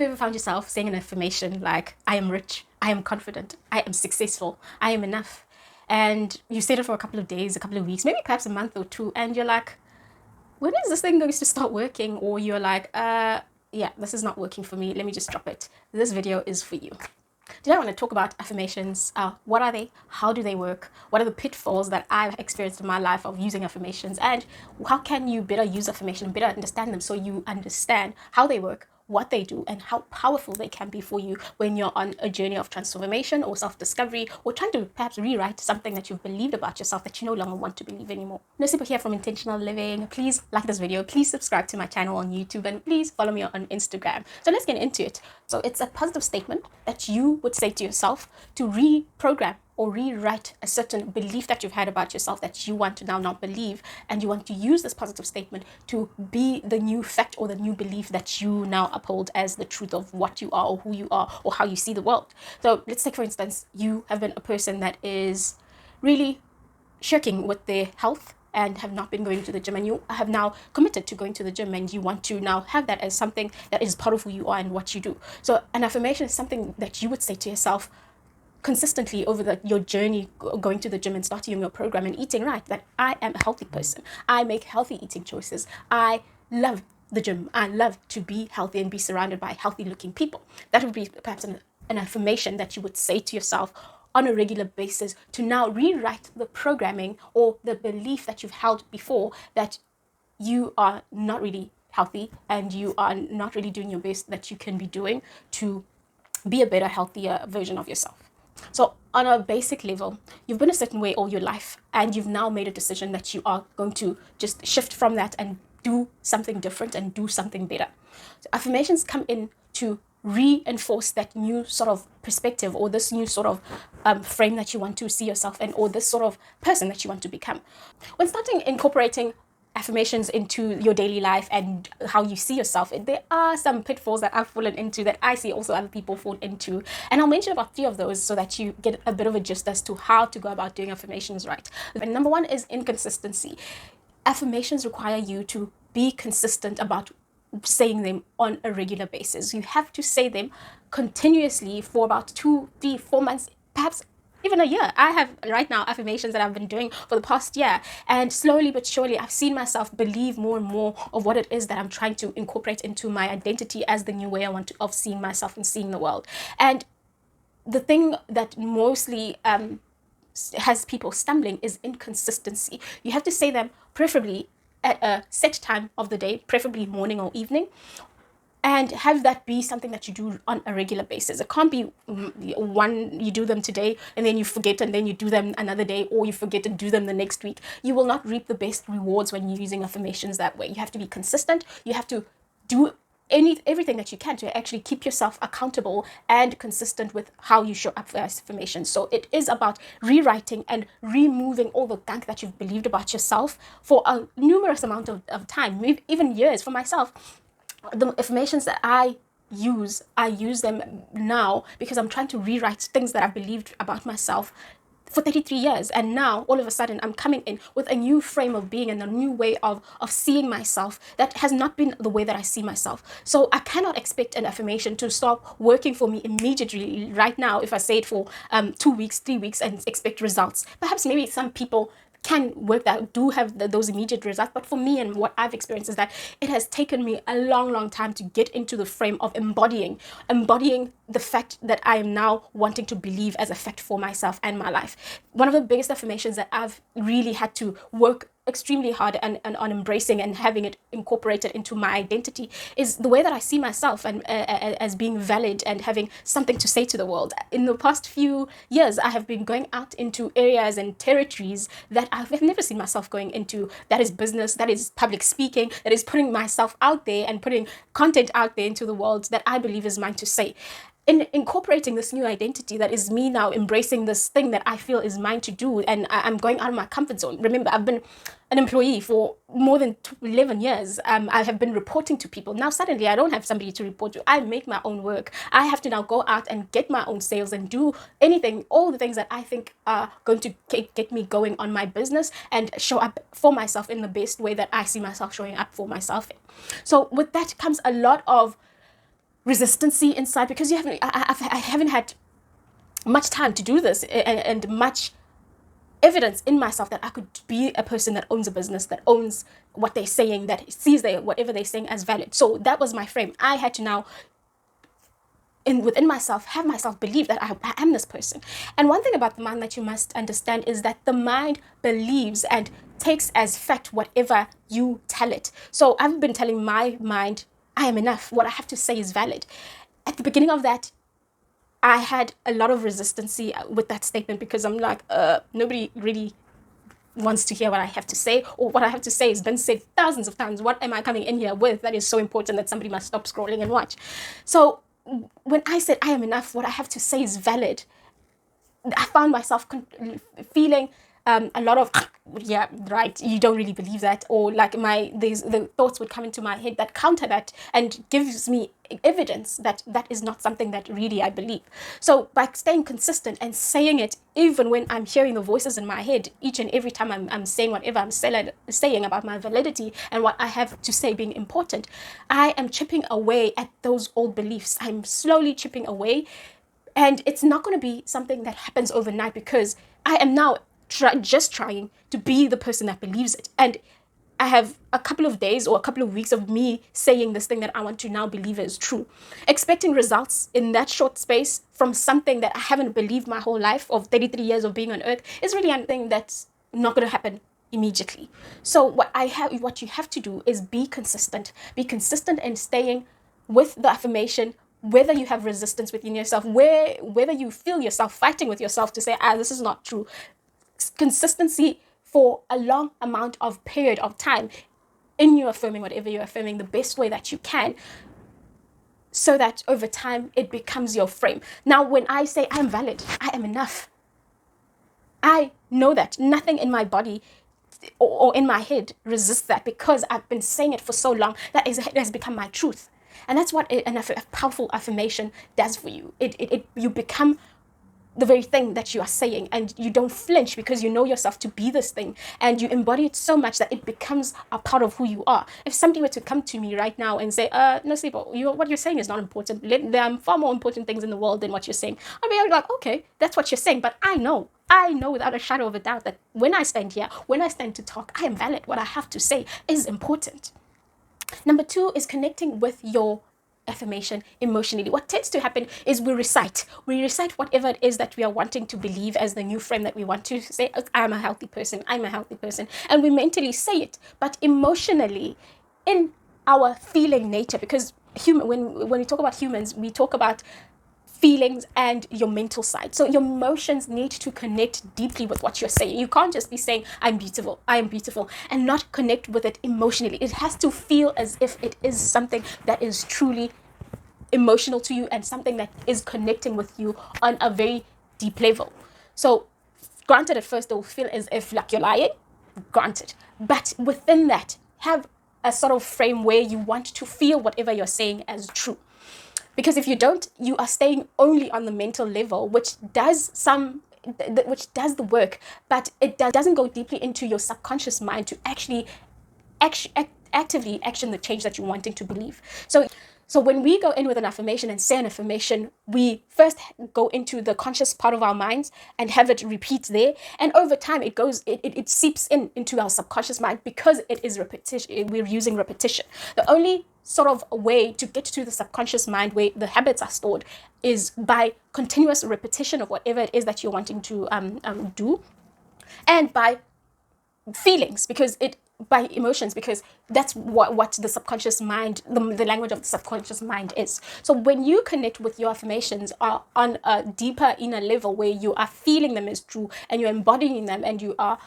you ever found yourself saying an affirmation like, I am rich, I am confident, I am successful, I am enough? And you said it for a couple of days, a couple of weeks, maybe perhaps a month or two, and you're like, when is this thing going to start working? Or you're like, yeah, this is not working for me. Let me just drop it. This video is for you. Today I want to talk about affirmations. What are they? How do they work? What are the pitfalls that I've experienced in my life of using affirmations? And how can you better use affirmation and better understand them so you understand how they work, what they do, and how powerful they can be for you when you're on a journey of transformation or self-discovery, or trying to perhaps rewrite something that you've believed about yourself that you no longer want to believe anymore. Nasiba here from Intentional Living. Please like this video, please subscribe to my channel on YouTube, and please follow me on Instagram. So let's get into it. So it's a positive statement that you would say to yourself to reprogram or rewrite a certain belief that you've had about yourself that you want to now not believe, and you want to use this positive statement to be the new fact or the new belief that you now uphold as the truth of what you are or who you are or how you see the world. So let's take, for instance, you have been a person that is really shirking with their health and have not been going to the gym, and you have now committed to going to the gym, and you want to now have that as something that is part of who you are and what you do. So an affirmation is something that you would say to yourself consistently over your journey going to the gym and starting your program and eating right, that I am a healthy person, I make healthy eating choices, I love the gym, I love to be healthy and be surrounded by healthy looking people. That would be perhaps an affirmation that you would say to yourself on a regular basis to now rewrite the programming or the belief that you've held before, that you are not really healthy and you are not really doing your best that you can be doing to be a better, healthier version of yourself. So on a basic level, you've been a certain way all your life, and you've now made a decision that you are going to just shift from that and do something different and do something better. So affirmations come in to reinforce that new sort of perspective, or this new sort of frame that you want to see yourself in, or this sort of person that you want to become. When starting incorporating affirmations into your daily life and how you see yourself, there are some pitfalls that I've fallen into that I see also other people fall into, and I'll mention about 3 of those so that you get a bit of a gist as to how to go about doing affirmations right. And number 1 is inconsistency. Affirmations require you to be consistent about saying them on a regular basis. You have to say them continuously for about 2, 3, 4 months, perhaps even a year. I have right now affirmations that I've been doing for the past year, and slowly but surely I've seen myself believe more and more of what it is that I'm trying to incorporate into my identity as the new way I want to of seeing myself and seeing the world. And the thing that mostly has people stumbling is inconsistency. You have to say them preferably at a set time of the day, preferably morning or evening, and have that be something that you do on a regular basis. It can't be one, you do them today and then you forget, and then you do them another day, or you forget and do them the next week. You will not reap the best rewards when you're using affirmations that way. You have to be consistent. You have to do everything that you can to actually keep yourself accountable and consistent with how you show up for affirmations. So it is about rewriting and removing all the gunk that you've believed about yourself for a numerous amount of time, maybe even years. For myself, the affirmations that I use them now because I'm trying to rewrite things that I believed about myself for 33 years. And now all of a sudden I'm coming in with a new frame of being and a new way of seeing myself that has not been the way that I see myself. So I cannot expect an affirmation to stop working for me immediately right now if I say it for 2 weeks, 3 weeks and expect results. Perhaps maybe some people can work that, do have those immediate results, but for me and what I've experienced is that it has taken me a long time to get into the frame of embodying the fact that I am now wanting to believe as a fact for myself and my life. One of the biggest affirmations that I've really had to work extremely hard and on embracing and having it incorporated into my identity is the way that I see myself and as being valid and having something to say to the world. In the past few years, I have been going out into areas and territories that I've never seen myself going into. That is business, that is public speaking, that is putting myself out there and putting content out there into the world that I believe is mine to say. In incorporating this new identity that is me now embracing this thing that I feel is mine to do, and I'm going out of my comfort zone. Remember, I've been an employee for more than 11 years. I have been reporting to people. Now suddenly I don't have somebody to report to. I make my own work. I have to now go out and get my own sales and do anything, all the things that I think are going to get me going on my business and show up for myself in the best way that I see myself showing up for myself in. So with that comes a lot of resistancy inside because I haven't had much time to do this and much evidence in myself that I could be a person that owns a business, that owns what they're saying, that sees whatever they're saying as valid. So that was my frame. I had to now within myself have myself believe that I am this person. And one thing about the mind that you must understand is that the mind believes and takes as fact whatever you tell it. So I've been telling my mind I am enough, what I have to say is valid. At the beginning of that, I had a lot of resistance with that statement because I'm like, nobody really wants to hear what I have to say, or what I have to say has been said thousands of times. What am I coming in here with that is so important that somebody must stop scrolling and watch? So when I said I am enough, what I have to say is valid, I found myself feeling a lot of yeah, right, you don't really believe that, or like the thoughts would come into my head that counter that and gives me evidence that that is not something that really I believe. So by staying consistent and saying it even when I'm hearing the voices in my head, each and every time I'm saying whatever I'm saying about my validity and what I have to say being important, I am chipping away at those old beliefs. I'm slowly chipping away, and it's not going to be something that happens overnight because I am now just trying to be the person that believes it. And I have a couple of days or a couple of weeks of me saying this thing that I want to now believe is true. Expecting results in that short space from something that I haven't believed my whole life of 33 years of being on earth is really something that's not going to happen immediately. So what you have to do is be consistent. Be consistent in staying with the affirmation, whether you have resistance within yourself, whether you feel yourself fighting with yourself to say, this is not true. Consistency for a long amount of period of time in you affirming whatever you're affirming the best way that you can, so that over time it becomes your frame. Now, when I say I'm valid, I am enough, I know that nothing in my body or in my head resists that because I've been saying it for so long that it has become my truth. And that's what a powerful affirmation does for you. You become the very thing that you are saying, and you don't flinch because you know yourself to be this thing, and you embody it so much that it becomes a part of who you are. If somebody were to come to me right now and say, no, Sibo, what you're saying is not important. There are far more important things in the world than what you're saying. I'd be like, okay, that's what you're saying, but I know without a shadow of a doubt that when I stand here, when I stand to talk, I am valid. What I have to say is important. Number 2 is connecting with your affirmation emotionally. What tends to happen is we recite whatever it is that we are wanting to believe as the new frame that we want to say. I'm a healthy person, and we mentally say it, but emotionally, in our feeling nature, because when we talk about humans, we talk about feelings and your mental side. So your emotions need to connect deeply with what you're saying. You can't just be saying I am beautiful, and not connect with it emotionally. It has to feel as if it is something that is truly emotional to you and something that is connecting with you on a very deep level. So granted, at first it will feel as if like you're lying, granted, but within that, have a sort of frame where you want to feel whatever you're saying as true. Because if you don't, you are staying only on the mental level, which does the work, but it doesn't go deeply into your subconscious mind to actually actively action the change that you're wanting to believe. So when we go in with an affirmation and say an affirmation, we first go into the conscious part of our minds and have it repeat there. And over time, it seeps into our subconscious mind because it is repetition. We're using repetition. The only sort of way to get to the subconscious mind where the habits are stored is by continuous repetition of whatever it is that you're wanting to do, and by feelings, by emotions, because that's what the subconscious mind, the language of the subconscious mind is. So when you connect with your affirmations on a deeper inner level where you are feeling them as true and you're embodying them, and you are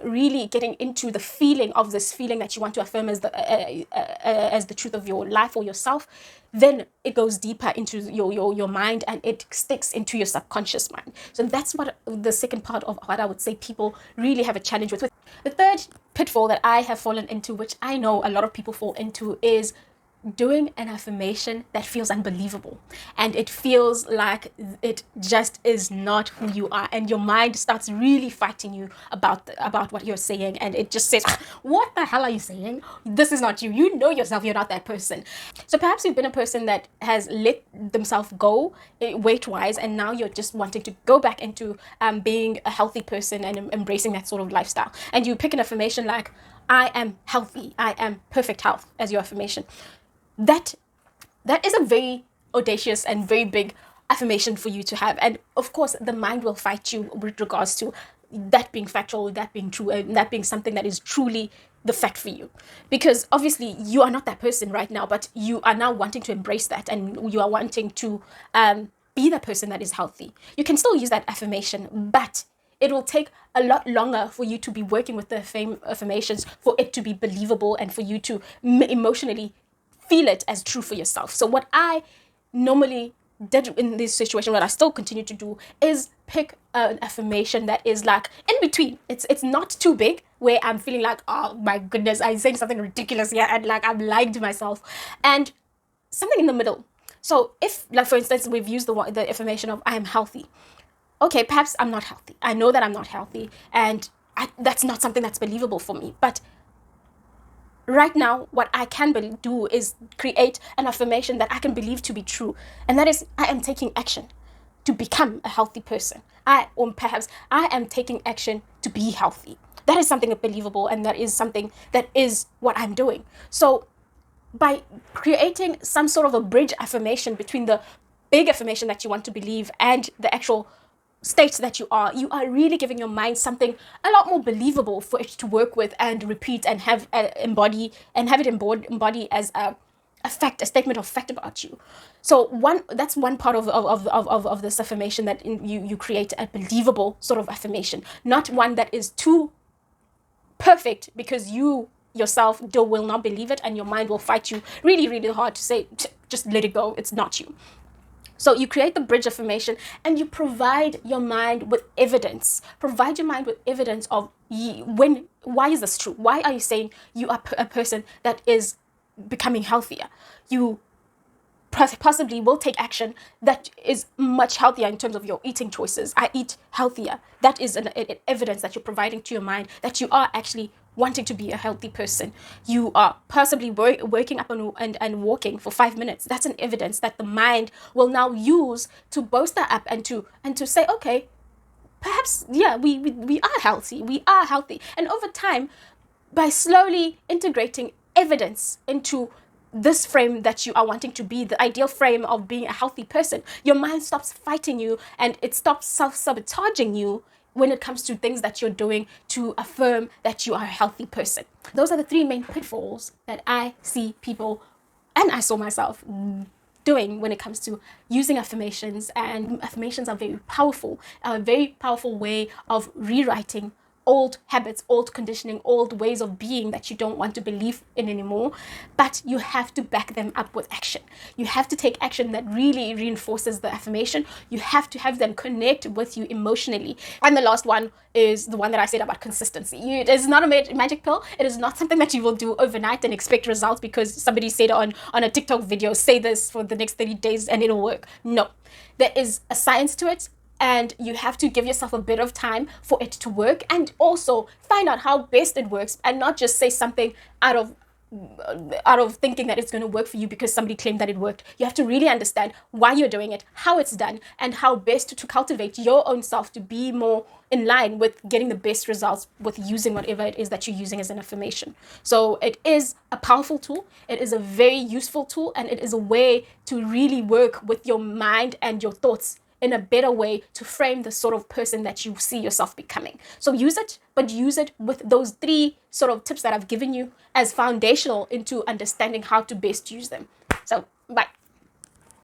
really getting into the feeling of this feeling that you want to affirm as the truth of your life or yourself, then it goes deeper into your mind and it sticks into your subconscious mind. So that's what the second part of what I would say people really have a challenge with. The third pitfall that I have fallen into, which I know a lot of people fall into, is doing an affirmation that feels unbelievable, and it feels like it just is not who you are, and your mind starts really fighting you about what you're saying, and it just says, what the hell are you saying? This is not you. You know yourself, you're not that person. So perhaps you've been a person that has let themselves go weight wise, and now you're just wanting to go back into being a healthy person and embracing that sort of lifestyle, and you pick an affirmation like, I am healthy, I am perfect health, as your affirmation. That is a very audacious and very big affirmation for you to have, and of course the mind will fight you with regards to that being factual, that being true, and that being something that is truly the fact for you, because obviously you are not that person right now, but you are now wanting to embrace that, and you are wanting to be the person that is healthy. You can still use that affirmation, but it will take a lot longer for you to be working with the affirmations for it to be believable and for you to emotionally feel it as true for yourself. So what I normally did in this situation, what I still continue to do, is pick an affirmation that is like in between. It's not too big where I'm feeling like, oh my goodness, I'm saying something ridiculous here and like I'm lying to myself, and something in the middle. So if, like, for instance, we've used the affirmation of I am healthy. Okay, perhaps I'm not healthy. I know that I'm not healthy, and that's not something that's believable for me. But right now, what I can do is create an affirmation that I can believe to be true. And that is, I am taking action to become a healthy person. Or perhaps I am taking action to be healthy. That is something believable, and that is something that is what I'm doing. So by creating some sort of a bridge affirmation between the big affirmation that you want to believe and the actual state that you are really giving your mind something a lot more believable for it to work with and repeat and have embody as a fact, a statement of fact about you. So that's one part of this affirmation, that you create a believable sort of affirmation, not one that is too perfect because you yourself will not believe it, and your mind will fight you really, really hard to say, just let it go, it's not you. So you create the bridge affirmation, and you provide your mind with evidence. Provide your mind with evidence of why is this true? Why are you saying you are a person that is becoming healthier? You possibly will take action that is much healthier in terms of your eating choices. I eat healthier. That is an evidence that you're providing to your mind that you are actually wanting to be a healthy person. You are possibly waking up and walking for 5 minutes. That's an evidence that the mind will now use to boast that up and to say, okay, perhaps, yeah, we are healthy. We are healthy. And over time, by slowly integrating evidence into this frame that you are wanting to be, the ideal frame of being a healthy person, your mind stops fighting you, and it stops self-sabotaging you when it comes to things that you're doing to affirm that you are a healthy person. Those are the three main pitfalls that I see people, and I saw myself, doing when it comes to using affirmations. And affirmations are very powerful, a very powerful way of rewriting old habits, old conditioning, old ways of being that you don't want to believe in anymore. But you have to back them up with action. You have to take action that really reinforces the affirmation. You have to have them connect with you emotionally. And the last one is the one that I said about consistency. It is not a magic pill. It is not something that you will do overnight and expect results because somebody said on a TikTok video, say this for the next 30 days and it'll work. No, there is a science to it. And you have to give yourself a bit of time for it to work, and also find out how best it works, and not just say something out of thinking that it's going to work for you because somebody claimed that it worked. You have to really understand why you're doing it, how it's done, and how best to cultivate your own self to be more in line with getting the best results with using whatever it is that you're using as an affirmation. So it is a powerful tool. It is a very useful tool, and it is a way to really work with your mind and your thoughts in a better way to frame the sort of person that you see yourself becoming. So use it, but use it with those three sort of tips that I've given you as foundational into understanding how to best use them. So, bye.